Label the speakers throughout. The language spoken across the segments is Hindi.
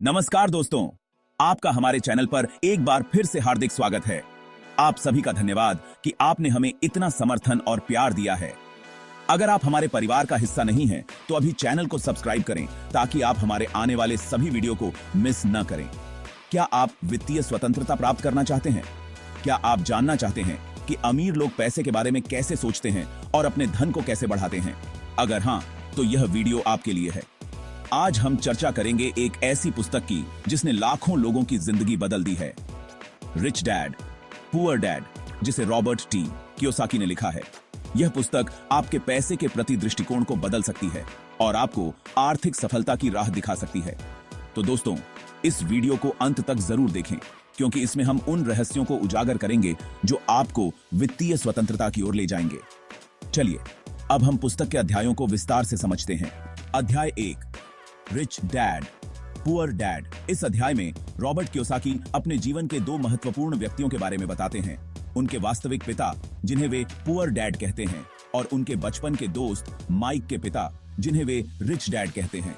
Speaker 1: नमस्कार दोस्तों, आपका हमारे चैनल पर एक बार फिर से हार्दिक स्वागत है। आप सभी का धन्यवाद कि आपने हमें इतना समर्थन और प्यार दिया है। अगर आप हमारे परिवार का हिस्सा नहीं हैं, तो अभी चैनल को सब्सक्राइब करें ताकि आप हमारे आने वाले सभी वीडियो को मिस न करें। क्या आप वित्तीय स्वतंत्रता प्राप्त करना चाहते हैं? क्या आप जानना चाहते हैं कि अमीर लोग पैसे के बारे में कैसे सोचते हैं और अपने धन को कैसे बढ़ाते हैं? अगर हाँ, तो यह वीडियो आपके लिए है। आज हम चर्चा करेंगे एक ऐसी पुस्तक की जिसने लाखों लोगों की जिंदगी बदल दी है। रिच डैड पुअर डैड, जिसे रॉबर्ट टी कियोसाकी ने लिखा है। यह पुस्तक आपके पैसे के प्रति दृष्टिकोण को बदल सकती है और आपको आर्थिक सफलता की राह दिखा सकती है। तो दोस्तों, इस वीडियो को अंत तक जरूर देखें, क्योंकि इसमें हम उन रहस्यों को उजागर करेंगे जो आपको वित्तीय स्वतंत्रता की ओर ले जाएंगे। चलिए, अब हम पुस्तक के अध्यायों को विस्तार से समझते हैं। अध्याय 1, रिच डैड पुअर डैड। इस अध्याय में रॉबर्ट कियोसाकी अपने जीवन के दो महत्वपूर्ण व्यक्तियों के बारे में बताते हैं। उनके वास्तविक पिता, जिन्हें वे पुअर डैड कहते हैं, और उनके बचपन के दोस्त माइक के पिता, जिन्हें वे रिच डैड कहते हैं।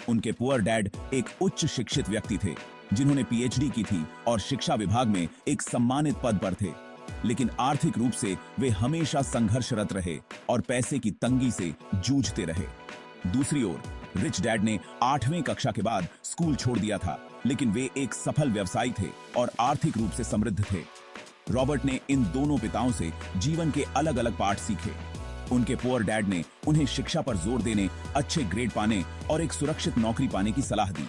Speaker 1: उनके पुअर डैड एक उच्च शिक्षित व्यक्ति थे, जिन्होंने पीएचडी की थी और शिक्षा विभाग में एक सम्मानित पद पर थे। लेकिन आर्थिक रूप से वे हमेशा संघर्षरत रहे और पैसे की तंगी से जूझते रहे। दूसरी ओर रिच डैड ने 8वीं कक्षा के बाद स्कूल छोड़ दिया था, लेकिन वे एक सफल व्यवसायी थे और आर्थिक रूप से समृद्ध थे। रॉबर्ट ने इन दोनों पिताओं से जीवन के अलग अलग पाठ सीखे। उनके पुअर डैड ने उन्हें शिक्षा पर जोर देने, अच्छे ग्रेड पाने और एक सुरक्षित नौकरी पाने की सलाह दी।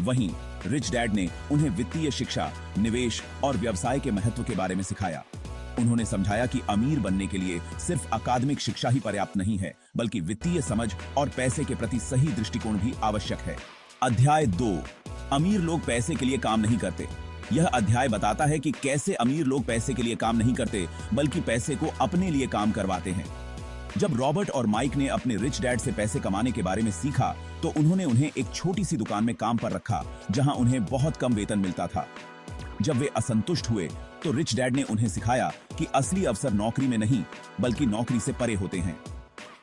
Speaker 1: वहीं रिच डैड ने उन्हें वित्तीय शिक्षा, निवेश और व्यवसाय के महत्व के बारे में सिखाया। उन्होंने समझाया कि अमीर बनने के लिए सिर्फ अकादमिक शिक्षा ही पर्याप्त नहीं है, बल्कि वित्तीय समझ और पैसे के प्रति सही दृष्टिकोण भी आवश्यक है। अध्याय 2, अमीर लोग पैसे के लिए काम नहीं करते। यह अध्याय बताता है कि कैसे अमीर लोग पैसे के लिए काम नहीं करते, बल्कि पैसे को अपने लिए काम करवाते हैं। जब रॉबर्ट और माइक ने अपने रिच डैड से पैसे कमाने के बारे में सीखा, तो उन्होंने उन्हें एक छोटी सी दुकान में काम पर रखा, जहां उन्हें बहुत कम वेतन मिलता था। जब वे असंतुष्ट हुए, तो रिच डैड ने उन्हें सिखाया कि असली अवसर नौकरी में नहीं, बल्कि नौकरी से परे होते हैं।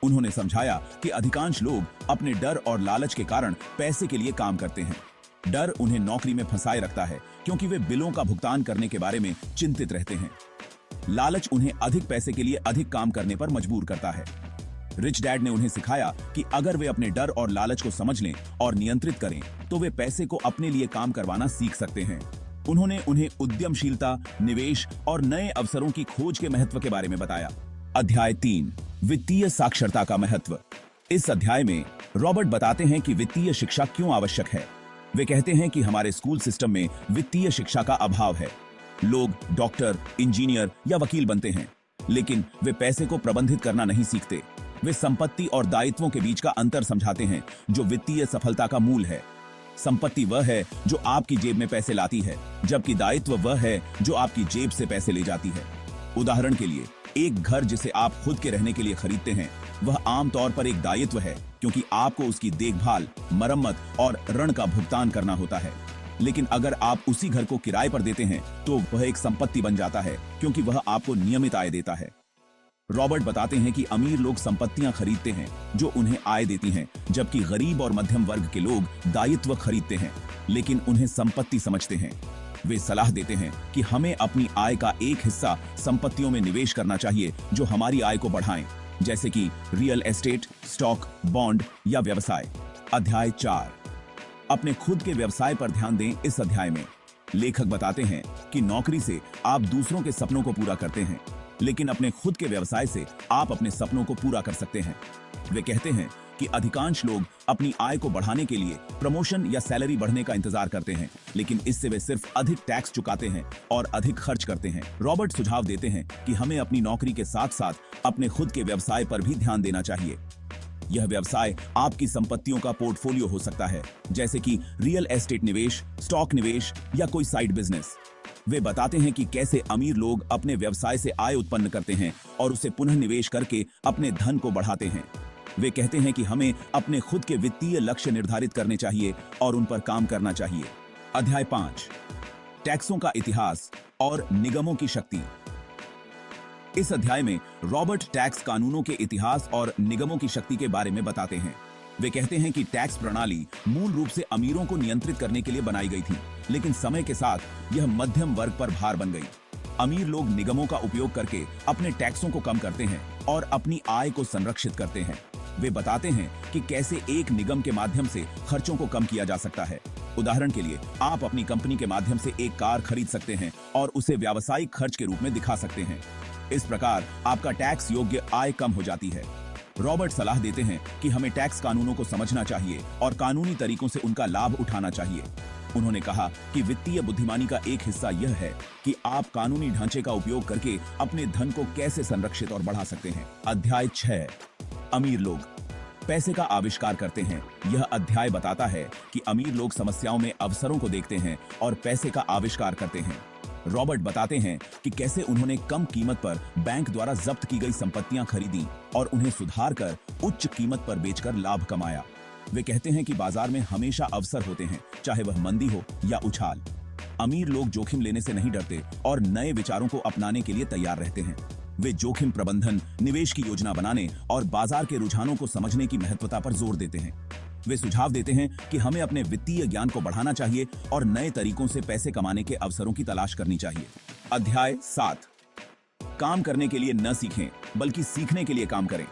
Speaker 1: उन्होंने समझाया कि अधिकांश लोग अपने डर और लालच के कारण पैसे के लिए काम करते हैं। डर उन्हें नौकरी में फंसाए रखता है, क्योंकि वे बिलों का भुगतान करने के बारे में चिंतित रहते हैं। लालच उन्हें अधिक पैसे के लिए अधिक काम करने पर मजबूर करता है। रिच डैड ने उन्हें सिखाया कि अगर वे अपने डर और लालच को समझ लें और नियंत्रित करें, तो वे पैसे को अपने लिए काम करवाना सीख सकते हैं। उन्होंने उन्हें उद्यमशीलता, निवेश और नए अवसरों की खोज के महत्व के बारे में बताया। अध्याय 3, वित्तीय साक्षरता का महत्व। इस अध्याय में रॉबर्ट बताते हैं कि वित्तीय शिक्षा क्यों आवश्यक है। वे कहते हैं कि हमारे स्कूल सिस्टम में वित्तीय शिक्षा का अभाव है। लोग डॉक्टर, इंजीनियर या वकील बनते हैं, लेकिन वे पैसे को प्रबंधित करना नहीं सीखते। वे संपत्ति और दायित्वों के बीच का अंतर समझाते हैं, जो वित्तीय सफलता का मूल है। संपत्ति वह है जो आपकी जेब में पैसे लाती है, जबकि दायित्व वह है जो आपकी जेब से पैसे ले जाती है। उदाहरण के लिए, एक घर जिसे आप खुद के रहने के लिए खरीदते हैं, वह आमतौर पर एक दायित्व है, क्योंकि आपको उसकी देखभाल, मरम्मत और ऋण का भुगतान करना होता है। लेकिन अगर आप उसी घर को किराए पर देते हैं, तो वह एक संपत्ति बन जाता है, क्योंकि वह आपको नियमित आय देता है। रॉबर्ट बताते हैं कि अमीर लोग संपत्तियां खरीदते हैं जो उन्हें आय देती हैं, जबकि गरीब और मध्यम वर्ग के लोग दायित्व खरीदते हैं, लेकिन उन्हें संपत्ति समझते हैं। वे सलाह देते हैं कि हमें अपनी आय का एक हिस्सा संपत्तियों में निवेश करना चाहिए जो हमारी आय को बढ़ाएं, जैसे कि रियल एस्टेट, स्टॉक, बॉन्ड या व्यवसाय। अध्याय 4, अपने खुद के व्यवसाय पर ध्यान दें। इस अध्याय में लेखक बताते हैं कि नौकरी से आप दूसरों के सपनों को पूरा करते हैं, लेकिन अपने खुद के व्यवसाय से आप अपने सपनों को पूरा कर सकते हैं। वे कहते हैं कि अधिकांश लोग अपनी आय को बढ़ाने के लिए प्रमोशन या सैलरी बढ़ने का इंतजार करते हैं, लेकिन इससे वे सिर्फ अधिक टैक्स चुकाते हैं और अधिक खर्च करते हैं। रॉबर्ट सुझाव देते हैं कि हमें अपनी नौकरी के साथ साथ अपने खुद के व्यवसाय पर भी ध्यान देना चाहिए। यह व्यवसाय आपकी संपत्तियों का पोर्टफोलियो हो सकता है, जैसे कि रियल एस्टेट निवेश, स्टॉक निवेश या कोई साइड बिजनेस। वे बताते हैं कि कैसे अमीर लोग अपने व्यवसाय से आय उत्पन्न करते हैं और उसे पुनः निवेश करके अपने धन को बढ़ाते हैं। वे कहते हैं कि हमें अपने खुद के वित्तीय लक्ष्य निर्धारित करने चाहिए और उन पर काम करना चाहिए। अध्याय 5, टैक्सों का इतिहास और निगमों की शक्ति। इस अध्याय में रॉबर्ट टैक्स कानूनों के इतिहास और निगमों की शक्ति के बारे में बताते हैं। वे कहते हैं कि टैक्स प्रणाली मूल रूप से अमीरों को नियंत्रित करने के लिए बनाई गई थी, लेकिन समय के साथ यह मध्यम वर्ग पर भार बन गई। अमीर लोग निगमों का उपयोग करके अपने टैक्सों को कम करते हैं और अपनी आय को संरक्षित करते हैं। वे बताते हैं कि कैसे एक निगम के माध्यम से खर्चों को कम किया जा सकता है। उदाहरण के लिए, आप अपनी कंपनी के माध्यम से एक कार खरीद सकते हैं और उसे व्यावसायिक खर्च के रूप में दिखा सकते हैं। इस प्रकार आपका टैक्स योग्य आय कम हो जाती है। रॉबर्ट सलाह देते हैं कि हमें टैक्स कानूनों को समझना चाहिए और कानूनी तरीकों से उनका लाभ उठाना चाहिए। उन्होंने कहा कि वित्तीय बुद्धिमानी का एक हिस्सा यह है कि आप कानूनी ढांचे का उपयोग करके अपने धन को कैसे संरक्षित और बढ़ा सकते हैं। अध्याय 6, अमीर लोग पैसे का आविष्कार करते हैं। यह अध्याय बताता है कि अमीर लोग समस्याओं में अवसरों को देखते हैं और पैसे का आविष्कार करते हैं। रॉबर्ट बताते हैं कि कैसे उन्होंने कम कीमत पर बैंक द्वारा जब्त की गई संपत्तियां खरीदी और उन्हें सुधार कर उच्च कीमत पर बेचकर लाभ कमाया। वे कहते हैं कि बाजार में हमेशा अवसर होते हैं, चाहे वह मंदी हो या उछाल। अमीर लोग जोखिम लेने से नहीं डरते और नए विचारों को अपनाने के लिए तैयार रहते हैं। वे जोखिम प्रबंधन, निवेश की योजना बनाने और बाजार के रुझानों को समझने की महत्वता पर जोर देते हैं। वे सुझाव देते हैं कि हमें अपने वित्तीय ज्ञान को बढ़ाना चाहिए और नए तरीकों से पैसे कमाने के अवसरों की तलाश करनी चाहिए। अध्याय 7, काम करने के लिए न सीखें बल्कि सीखने के लिए काम करें।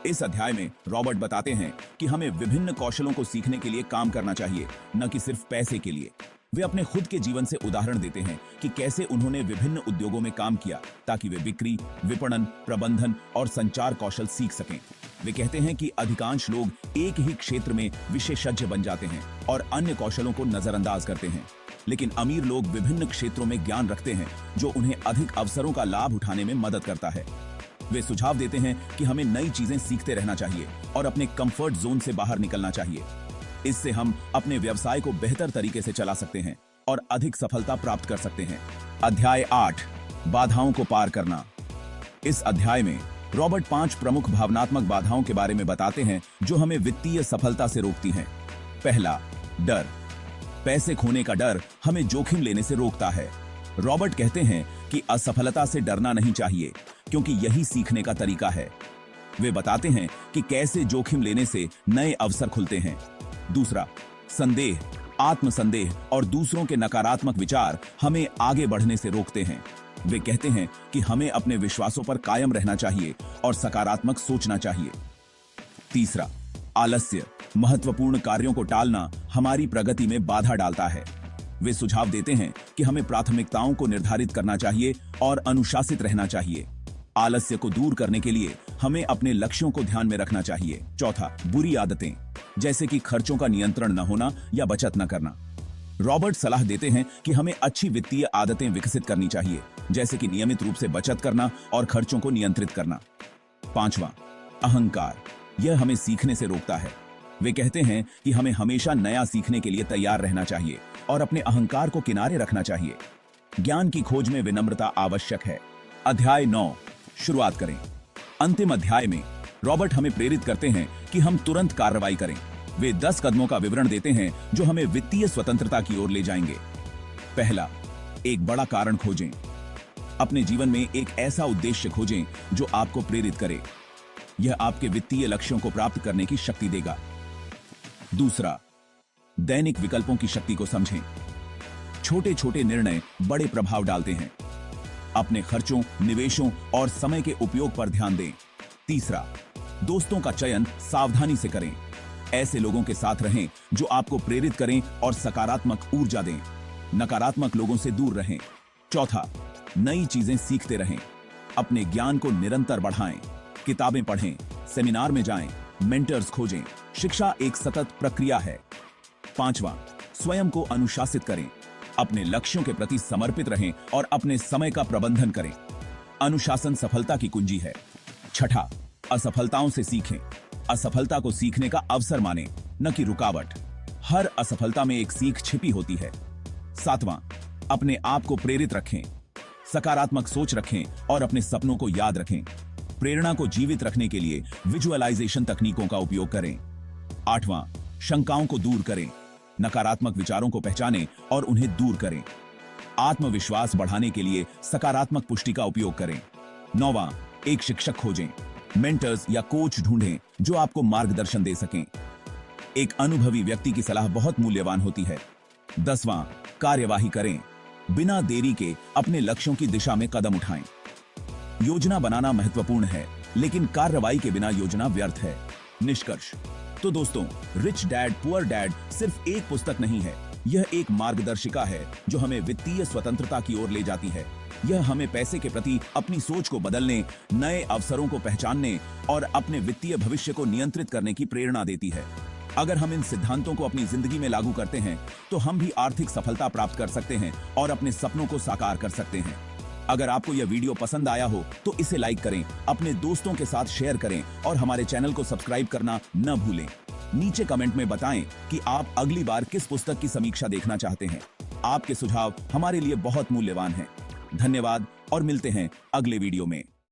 Speaker 1: इस अध्याय में रॉबर्ट बताते हैं कि हमें विभिन्न कौशलों को सीखने के लिए काम करना चाहिए, न कि सिर्फ पैसे के लिए। वे अपने खुद के जीवन से उदाहरण देते हैं कि कैसे उन्होंने विभिन्न उद्योगों में काम किया ताकि वे बिक्री, विपणन, प्रबंधन और संचार कौशल सीख सकें। वे कहते हैं कि अधिकांश लोग एक ही क्षेत्र में विशेषज्ञ बन जाते हैं और अन्य कौशलों को नजरअंदाज करते हैं, लेकिन अमीर लोग विभिन्न क्षेत्रों में ज्ञान रखते हैं जो उन्हें अधिक अवसरों का लाभ उठाने में मदद करता है। वे सुझाव देते हैं कि हमें नई चीजें सीखते रहना चाहिए और अपने कंफर्ट जोन से बाहर निकलना चाहिए। इससे हम अपने व्यवसाय को बेहतर तरीके से चला सकते हैं और अधिक सफलता प्राप्त कर सकते हैं। अध्याय 8, बाधाओं को पार करना। इस अध्याय में रॉबर्ट 5 प्रमुख भावनात्मक बाधाओं के बारे में बताते हैं जो हमें वित्तीय सफलता से रोकती हैं। पहला, डर। पैसे खोने का डर हमें जोखिम लेने से रोकता है। रॉबर्ट कहते हैं कि असफलता से डरना नहीं चाहिए क्योंकि यही सीखने का तरीका है। वे बताते हैं कि कैसे जोखिम लेने से नए अवसर खुलते हैं। दूसरा, संदेह, आत्मसंदेह और दूसरों के नकारात्मक विचार हमें आगे बढ़ने से रोकते हैं। वे कहते हैं कि हमें अपने विश्वासों पर कायम रहना चाहिए और सकारात्मक सोचना चाहिए। तीसरा, आलस्य, महत्वपूर्ण कार्यों को टालना हमारी प्रगति में बाधा डालता है। वे सुझाव देते हैं कि हमें प्राथमिकताओं को निर्धारित करना चाहिए और अनुशासित रहना चाहिए। आलस्य को दूर करने के लिए हमें अपने लक्ष्यों को ध्यान में रखना चाहिए। चौथा, बुरी आदतें, जैसे कि खर्चों का नियंत्रण न होना या बचत न करना। रॉबर्ट सलाह देते हैं कि हमें अच्छी वित्तीय आदतें विकसित करनी चाहिए, जैसे कि नियमित रूप से बचत करना और खर्चों को नियंत्रित करना। पांचवा, अहंकार, यह हमें सीखने से रोकता है। वे कहते हैं कि हमें हमेशा नया सीखने के लिए तैयार रहना चाहिए और अपने अहंकार को किनारे रखना चाहिए। ज्ञान की खोज में विनम्रता आवश्यक है। अध्याय 9, शुरुआत करें। अंतिम अध्याय में रॉबर्ट हमें प्रेरित करते हैं कि हम तुरंत कार्रवाई करें। वे 10 कदमों का विवरण देते हैं जो हमें वित्तीय स्वतंत्रता की ओर ले जाएंगे। पहला, एक बड़ा कारण खोजें। अपने जीवन में एक ऐसा उद्देश्य खोजें जो आपको प्रेरित करे। यह आपके वित्तीय लक्ष्यों को प्राप्त करने की शक्ति देगा। दूसरा, दैनिक विकल्पों की शक्ति को समझें। छोटे छोटे निर्णय बड़े प्रभाव डालते हैं। अपने खर्चों, निवेशों और समय के उपयोग पर ध्यान दें। तीसरा, दोस्तों का चयन सावधानी से करें। ऐसे लोगों के साथ रहें जो आपको प्रेरित करें और सकारात्मक ऊर्जा दें। नकारात्मक लोगों से दूर रहें। चौथा, नई चीजें सीखते रहें। अपने ज्ञान को निरंतर बढ़ाएं। किताबें पढ़ें, सेमिनार में जाएं, मेंटर्स खोजें। शिक्षा एक सतत प्रक्रिया है। पांचवा, स्वयं को अनुशासित करें। अपने लक्ष्यों के प्रति समर्पित रहें और अपने समय का प्रबंधन करें। अनुशासन सफलता की कुंजी है। छठा, असफलताओं से सीखें। असफलता को सीखने का अवसर मानें, न कि रुकावट। हर असफलता में एक सीख छिपी होती है। सातवां, अपने आप को प्रेरित रखें। सकारात्मक सोच रखें और अपने सपनों को याद रखें। प्रेरणा को जीवित रखने के लिए विजुअलाइजेशन तकनीकों का उपयोग करें। आठवां, शंकाओं को दूर करें। नकारात्मक विचारों को पहचानें और उन्हें दूर करें। आत्मविश्वास बढ़ाने के लिए सकारात्मक पुष्टि का उपयोग करें। नौवां, एक शिक्षक खोजें। मेंटर्स या कोच ढूंढें जो आपको मार्गदर्शन दे सकें। एक अनुभवी व्यक्ति की सलाह बहुत मूल्यवान होती है। 10वां, कार्यवाही करें। बिना देरी के अपने लक्ष्यों की दिशा में कदम उठाएं। योजना बनाना महत्वपूर्ण है, लेकिन कार्रवाई के बिना योजना व्यर्थ है। निष्कर्ष। तो दोस्तों, रिच डैड पुअर डैड सिर्फ एक पुस्तक नहीं है, यह एक मार्गदर्शिका है जो हमें वित्तीय स्वतंत्रता की ओर ले जाती है। यह हमें पैसे के प्रति अपनी सोच को बदलने, नए अवसरों को पहचानने और अपने वित्तीय भविष्य को नियंत्रित करने की प्रेरणा देती है। अगर हम इन सिद्धांतों को अपनी जिंदगी में लागू करते हैं, तो हम भी आर्थिक सफलता प्राप्त कर सकते हैं और अपने सपनों को साकार कर सकते हैं। अगर आपको यह वीडियो पसंद आया हो तो इसे लाइक करें, अपने दोस्तों के साथ शेयर करें और हमारे चैनल को सब्सक्राइब करना न भूलें। नीचे कमेंट में बताएं कि आप अगली बार किस पुस्तक की समीक्षा देखना चाहते हैं। आपके सुझाव हमारे लिए बहुत मूल्यवान हैं। धन्यवाद और मिलते हैं अगले वीडियो में।